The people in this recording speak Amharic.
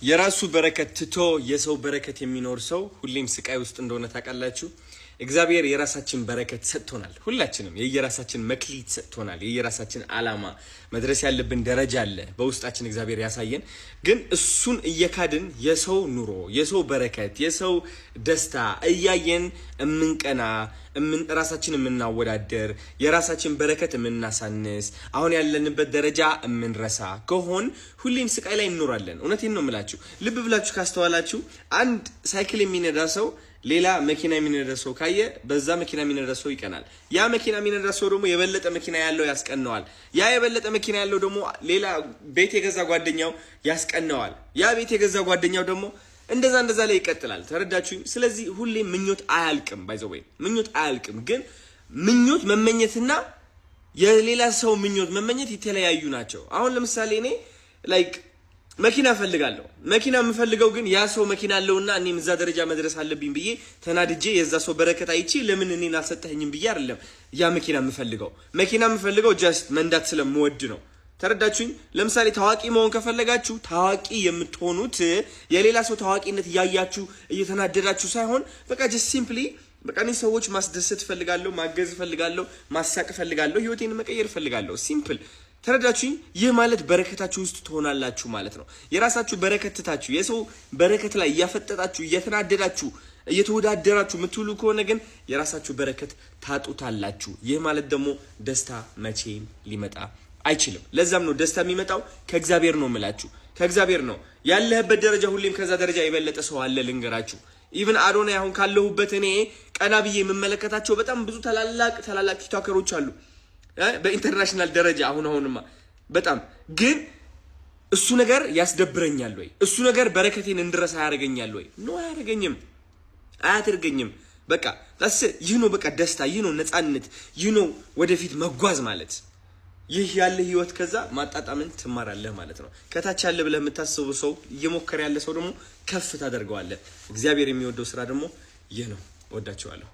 የራሱ በረከት ትቶ የሰው በረከት የሚኖር ሰው ሁሌም ስቃይ ውስጥ እንደሆነ ታውቃላችሁ። እግዚአብሔር የራሳችን በረከት ሰጥቶናል። ሁላችንም የየራሳችን መክሊት ሰጥቶናል። የየራሳችን አላማ መድረስ ያለብን ደረጃ አለ በውስጣችን እግዚአብሔር ያሳየን። ግን እሱን እየካድን የሰው ኑሮ፣ የሰው በረከት፣ የሰው ደስታ እያየን እምንቀና ራሳችን የምናወዳደር የራሳችን በረከት የምናሳንስ አሁን ያለንበት ደረጃ የምንረሳ ከሆን ሁሌም ስቃይ ላይ እንኖራለን። እውነቴን ነው የምላችሁ። ልብ ብላችሁ ካስተዋላችሁ አንድ ሳይክል የሚነዳ ሰው ሌላ መኪና የሚነዳ ሰው ካየ በዛ መኪና የሚነዳ ሰው ይቀናል። ያ መኪና የሚነዳ ሰው ደግሞ የበለጠ መኪና ያለው ያስቀነዋል። ያ የበለጠ መኪና ያለው ደግሞ ሌላ ቤት የገዛ ጓደኛው ያስቀነዋል። ያ ቤት የገዛ ጓደኛው ደግሞ እንደዛ ላይ ይቀጥላል። ተረዳችሁኝ? ስለዚህ ሁሌ ምኞት አያልቅም። ባይዘው ምኞት አያልቅም። ግን ምኞት መመኘትና የሌላ ሰው ምኞት መመኘት የተለያዩ ናቸው። አሁን ለምሳሌ እኔ መኪና ፈልጋለሁ። መኪና የምፈልገው ግን ያ ሰው መኪና አለውና እኔም እዛ ደረጃ መድረስ አለብኝ ብዬ ተናድጄ የዛ ሰው በረከት አይቼ ለምን እኔን አልሰጠኸኝም ብዬ አይደለም ያ መኪና የምፈልገው ጀስት መንዳት ስለምወድ ነው። ተረዳችሁኝ? ለምሳሌ ታዋቂ መሆን ከፈለጋችሁ ታዋቂ የምትሆኑት የሌላ ሰው ታዋቂነት እያያችሁ እየተናደዳችሁ ሳይሆን በቃ ጀስት ሲምፕሊ በቃ እኔ ሰዎች ማስደሰት ፈልጋለሁ፣ ማገዝ ፈልጋለሁ፣ ማሳቅ ፈልጋለሁ፣ ህይወቴን መቀየር ፈልጋለሁ። ሲምፕል። ተረዳችሁኝ? ይህ ማለት በረከታችሁ ውስጥ ትሆናላችሁ ማለት ነው። የራሳችሁ በረከት ትታችሁ የሰው በረከት ላይ እያፈጠጣችሁ እየተናደዳችሁ እየተወዳደራችሁ የምትውሉ ከሆነ ግን የራሳችሁ በረከት ታጡታላችሁ። ይህ ማለት ደግሞ ደስታ መቼም ሊመጣ አይችልም። ለዛም ነው ደስታ የሚመጣው ከእግዚአብሔር ነው የምላችሁ። ከእግዚአብሔር ነው ያለህበት ደረጃ። ሁሌም ከዛ ደረጃ የበለጠ ሰው አለ። ልንገራችሁ፣ ኢቭን አዶናይ አሁን ካለሁበት እኔ ቀና ብዬ የምመለከታቸው በጣም ብዙ ታላላቅ ቲክቶከሮች አሉ በኢንተርናሽናል ደረጃ። አሁንማ በጣም ግን እሱ ነገር ያስደብረኛል ወይ? እሱ ነገር በረከቴን እንድረሳ ያደርገኛል ወይ? ኖ አያደርገኝም። በቃ ይህ ነው በቃ ደስታ፣ ይህ ነው ነፃነት፣ ይህ ነው ወደፊት መጓዝ ማለት። ይህ ያለ ህይወት ከዛ ማጣጣምን ትማራለህ ማለት ነው። ከታች ያለ ብለህ የምታስበው ሰው እየሞከረ ያለ ሰው ደግሞ ከፍ ታደርገዋለህ። እግዚአብሔር የሚወደው ስራ ደግሞ ይህ ነው። ወዳችኋለሁ።